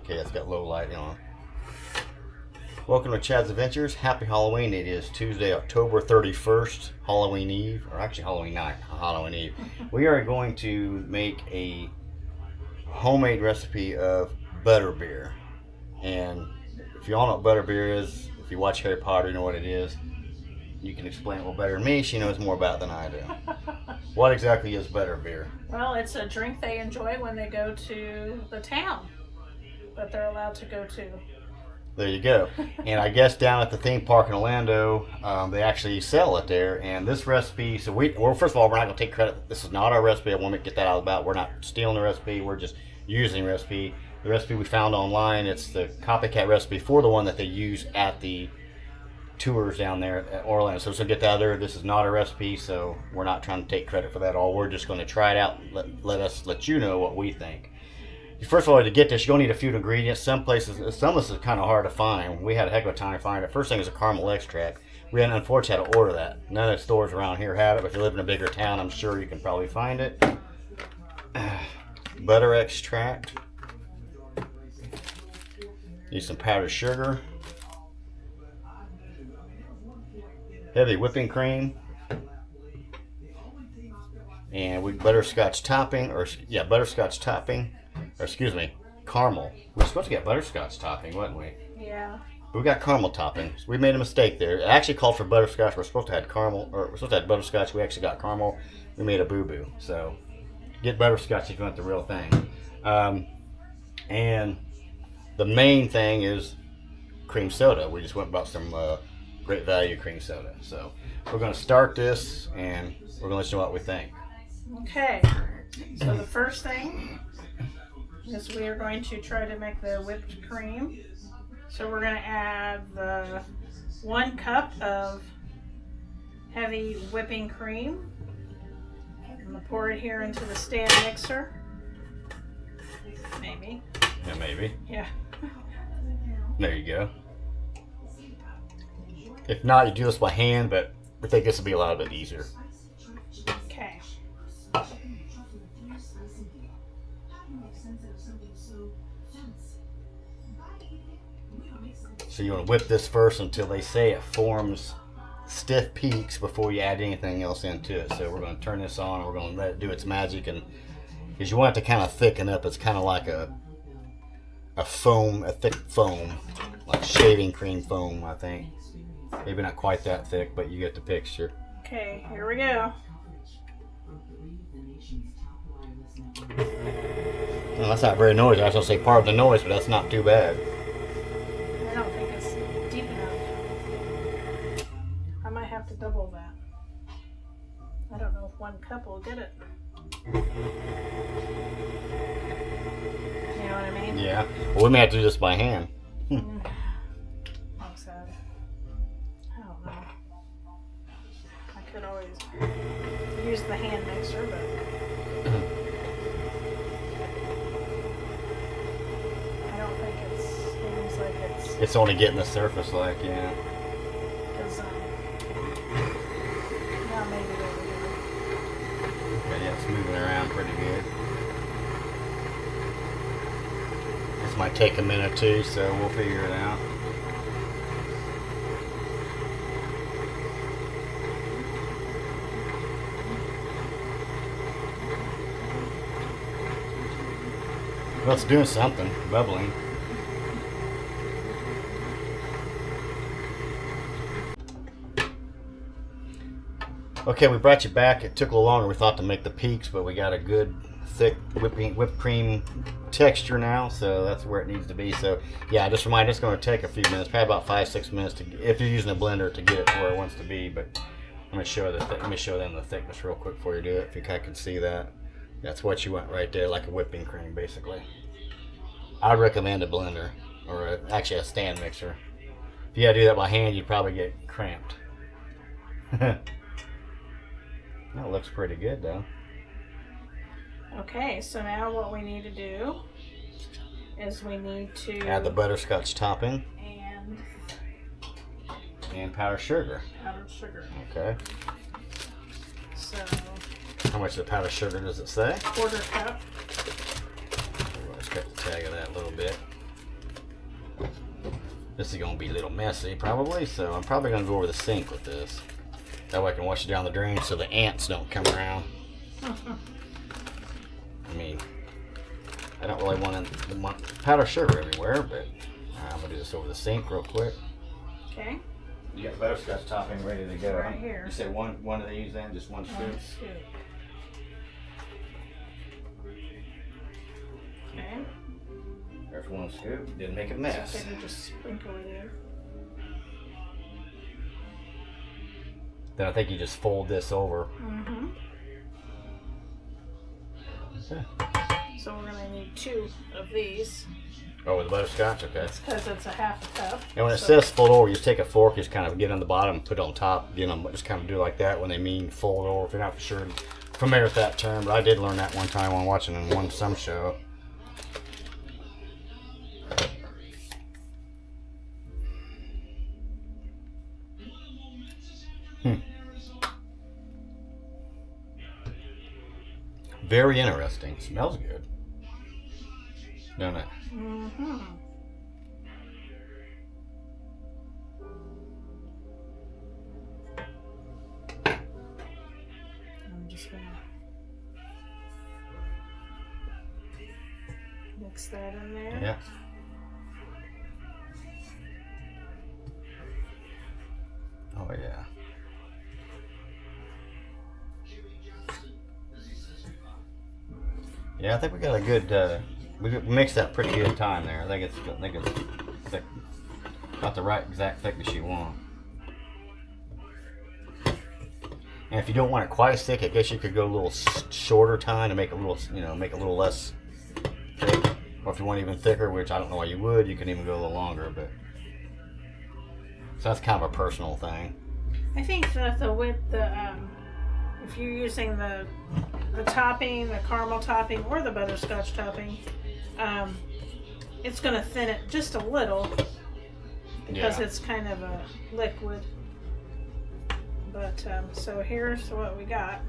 Okay, that's got low light on. Welcome to Chad's Adventures. Happy Halloween. It is Tuesday, October 31st, Halloween Eve, or actually Halloween night, Halloween Eve. We are going to make a homemade recipe of butterbeer. And if you all know what butterbeer is, if you watch Harry Potter, you know what it is. You can explain it a little better than me. She knows more about it than I do. What exactly is butterbeer? Well, it's a drink they enjoy when they go to the town that they're allowed to go to. There you go. And I guess down at the theme park in Orlando, they actually sell it there. And this recipe, so well, first of all, we're not going to take credit. This is not our recipe. I want to get that out about. We're not stealing the recipe. We're just using the recipe. The recipe we found online, it's the copycat recipe for the one that they use at the tours down there at Orlando. So get that other. This is not a recipe, so we're not trying to take credit for that at all. We're just going to try it out and let you know what we think. First of all, to get this, you're going to need a few ingredients. Some of this is kind of hard to find. We had a heck of a time finding it. First thing is a caramel extract. We unfortunately had to order that. None of the stores around here have it, but if you live in a bigger town, I'm sure you can probably find it. Butter extract. Need some powdered sugar. Heavy whipping cream. And butterscotch topping, caramel. We were supposed to get butterscotch topping, wasn't we? Yeah. We got caramel toppings. We made a mistake there. It actually called for butterscotch. We're supposed to have butterscotch. We actually got caramel. We made a boo-boo. So get butterscotch if you want the real thing. And the main thing is cream soda. We just went and bought some Great Value cream soda. So we're going to start this, and we're going to let you know what we think. Okay. So the first thing is we are going to try to make the whipped cream. So we're going to add the 1 cup of heavy whipping cream. I'm going to pour it here into the stand mixer. Maybe. Yeah, maybe. Yeah. There you go. If not, you do this by hand, but I think this will be a lot bit easier. Okay. So you want to whip this first until they say it forms stiff peaks before you add anything else into it. So we're going to turn this on and we're going to let it do its magic, and because you want it to kind of thicken up. It's kind of like a thick foam, like shaving cream foam, I think. Maybe not quite that thick, but you get the picture. Okay, here we go. Well, that's not very noisy. I was going to say part of the noise, but that's not too bad. I don't think it's deep enough. I might have to double that. I don't know if 1 cup will get it. You know what I mean? Yeah. Well, we may have to do this by hand. I'm sad. I don't know. I could always use the hand mixer, but I don't think it seems like it's... It's only getting the surface, like, yeah. Because, yeah, maybe over here. Okay, yeah, it's moving around pretty good. This might take a minute or two, so we'll figure it out. Well, it's doing something, bubbling. Okay, we brought you back. It took a little longer we thought to make the peaks, but we got a good thick whipped cream texture now, so that's where it needs to be. So yeah, just remind you, it's going to take a few minutes, probably about 5-6 minutes if you're using a blender to get it to where it wants to be. But let me show them the thickness real quick before you do it, if you kind of can see that. That's what you want right there, like a whipping cream basically. I'd recommend a blender or actually a stand mixer. If you had to do that by hand, you'd probably get cramped. That looks pretty good though. Okay, so now what we need to do is we need to add the butterscotch topping and powdered sugar. Powdered sugar. Okay. So how much of the powdered sugar does it say? 1/4 cup. Let's cut the tag of that a little bit. This is going to be a little messy probably, so I'm probably going to go over the sink with this. That way I can wash it down the drain so the ants don't come around. I mean, I don't really want powdered sugar everywhere, but I'm going to do this over the sink real quick. Okay. You got the butterscotch topping ready to go. Right here. You said one of these then, just one scoop? One scoop. Okay. There's one scoop. Didn't make a mess. So maybe just sprinkle it in. Then I think you just fold this over. Mm-hmm. Okay. So we're gonna need 2 of these. Oh, with the butterscotch? Okay. Because it's a half a cup. And when it says fold over, you just take a fork, just kind of get on the bottom and put it on top. You know, just kind of do like that when they mean fold over. If you're not for sure familiar with that term, but I did learn that one time when watching some show. Very interesting. Smells good, don't it? Mm-hmm. I'm just gonna mix that in there. Yeah. Oh yeah. Yeah, I think we got a good. We mixed that pretty good time there. I think it's thick, about the right exact thickness you want. And if you don't want it quite as thick, I guess you could go a little shorter time to make a little, make a little less thick. Or if you want even thicker, which I don't know why you would, you can even go a little longer. But so that's kind of a personal thing. I think that if you're using the topping, the caramel topping, or the butterscotch topping, it's going to thin it just a little because it's kind of a liquid. But so here's what we got.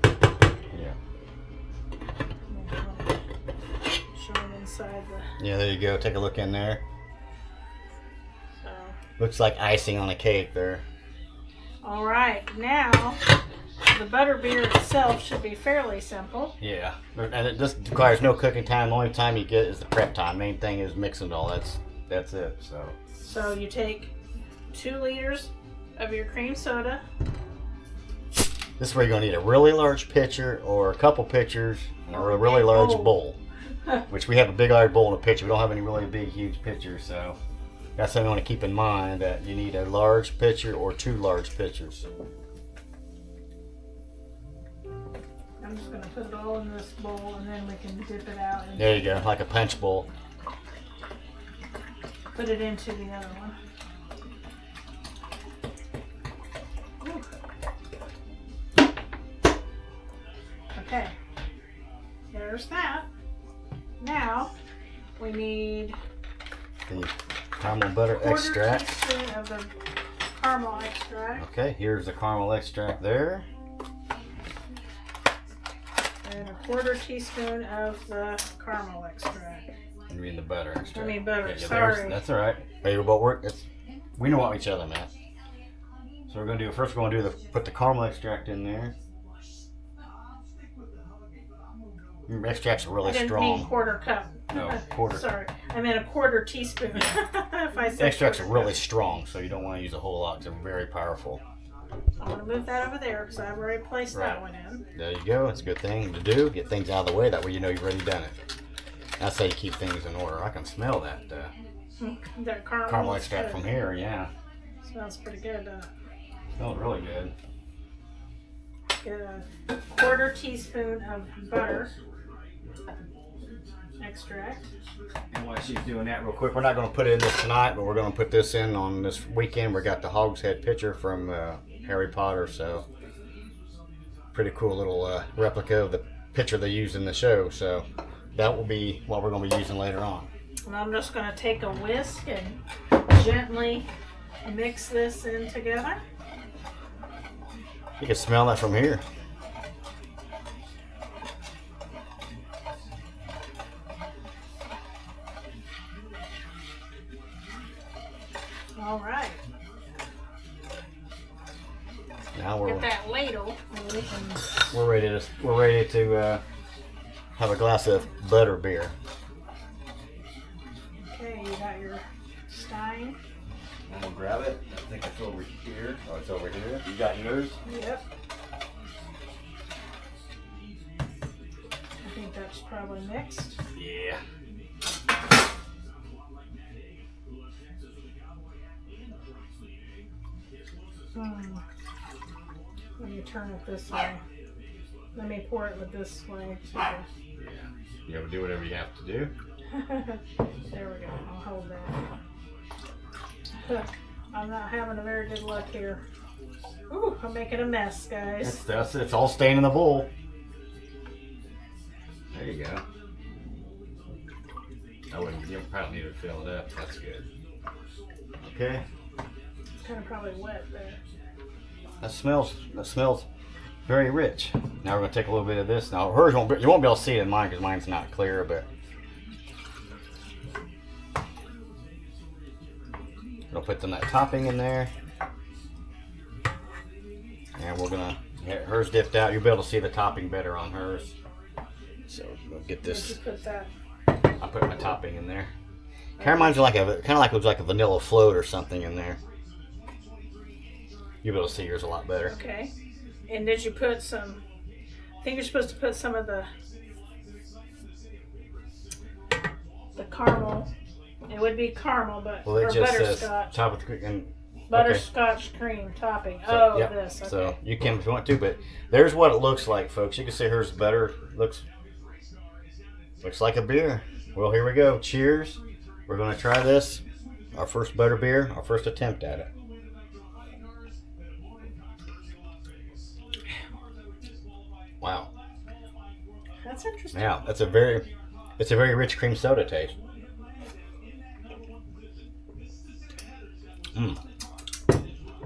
Yeah. Show them inside the. Yeah, there you go. Take a look in there. So. Looks like icing on a cake there. All right, now the butterbeer itself should be fairly simple. Yeah, and it just requires no cooking time. The only time you get is the prep time. Main thing is mixing it all. That's it. So you take 2 liters of your cream soda. This is where you're gonna need a really large pitcher or a couple pitchers or a really large bowl. Which we have a big large bowl and a pitcher. We don't have any really big, huge pitchers, so that's something you want to keep in mind, that you need a large pitcher or 2 large pitchers. I'm just going to put it all in this bowl and then we can dip it out. And there you go, like a punch bowl. Put it into the other one. Ooh. Okay, there's that. Now we need The caramel butter extract. 1/4 teaspoon of the caramel extract. Okay, here's the caramel extract there. And a 1/4 teaspoon of the caramel extract. I mean the butter extract. I mean butter, Okay, sorry. That's all right. Hey, but we know each other, Matt. So we're gonna do first. We're gonna put the caramel extract in there. Extracts are really I didn't strong. mean 1/4 cup. No, 1/4. Sorry, I meant a 1/4 teaspoon. If I said Extracts are 1/4 really cup. strong, so you don't want to use a whole lot. They're very powerful. I'm going to move that over there because I've already placed that one in. There you go. It's a good thing to do. Get things out of the way. That way you know you've already done it. That's how you keep things in order. I can smell that That caramel extract from here. Yeah, smells pretty good, doesn't it? smells really good. Get a 1/4 teaspoon of butter extract. And while she's doing that real quick, we're not going to put it in this tonight, but we're going to put this in on this weekend. We got the Hog's Head picture from Harry Potter, so pretty cool little replica of the picture they used in the show. So that will be what we're going to be using later on. And I'm just going to take a whisk and gently mix this in together. You can smell that from here. All right. Now we're Get that ladle, and we can. we're ready to have a glass of butterbeer. Okay, you got your stein. I'm gonna grab it. I think it's over here. Oh, it's over here. You got yours? Yep. I think that's probably mixed. Yeah. Let me turn it this way. Let me pour it with this way. Yeah. You have to do whatever you have to do. There we go. I'll hold that. I'm not having a very good luck here. Ooh, I'm making a mess, guys. It's all staying in the bowl. There you go. You probably need to fill it up. That's good. Okay. It's kind of probably wet there. That smells very rich. Now we're gonna take a little bit of this. Now hers you won't be able to see it in mine because mine's not clear, but we'll put that topping in there, and we're gonna get hers dipped out. You'll be able to see the topping better on hers. So we'll get this. Just put that. I put my topping in there. Kind of reminds me like it was like a vanilla float or something in there. You'll be able to see yours a lot better. Okay. And did you put some? I think you're supposed to put some of the caramel. It would be caramel, but Well, it or just says butterscotch. top of the and Butterscotch cream topping. So, Oh, yep. this. Okay. So you can if you want to, but there's what it looks like, folks. You can see hers better. Looks like a beer. Well, here we go. Cheers. We're going to try this. Our first butterbeer. Our first attempt at it. Wow. That's interesting. Yeah, it's a very rich cream soda taste.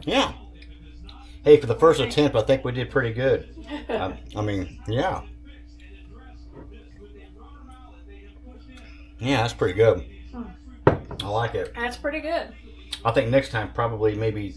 Yeah. Hey, for the first attempt, I think we did pretty good. I mean, yeah. Yeah, that's pretty good. I like it. That's pretty good. I think next time probably maybe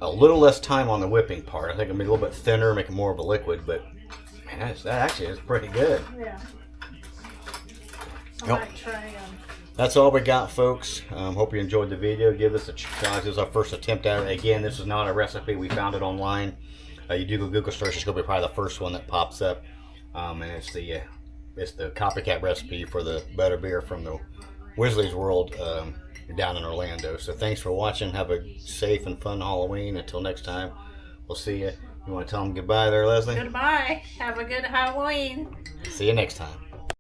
a little less time on the whipping part. I think it'll be a little bit thinner, make it more of a liquid, but man, that actually is pretty good. Yeah. I Yep. might try. That's all we got, folks. Hope you enjoyed the video. Give us a try. This is our first attempt at it. Again, this is not a recipe. We found it online. You do go Google search, it's going to be probably the first one that pops up. And it's the copycat recipe for the butterbeer from the Wisley's World down in Orlando. So thanks for watching. Have a safe and fun Halloween. Until next time, we'll see you. You want to tell them goodbye there, Leslie? Goodbye. Have a good Halloween. See you next time.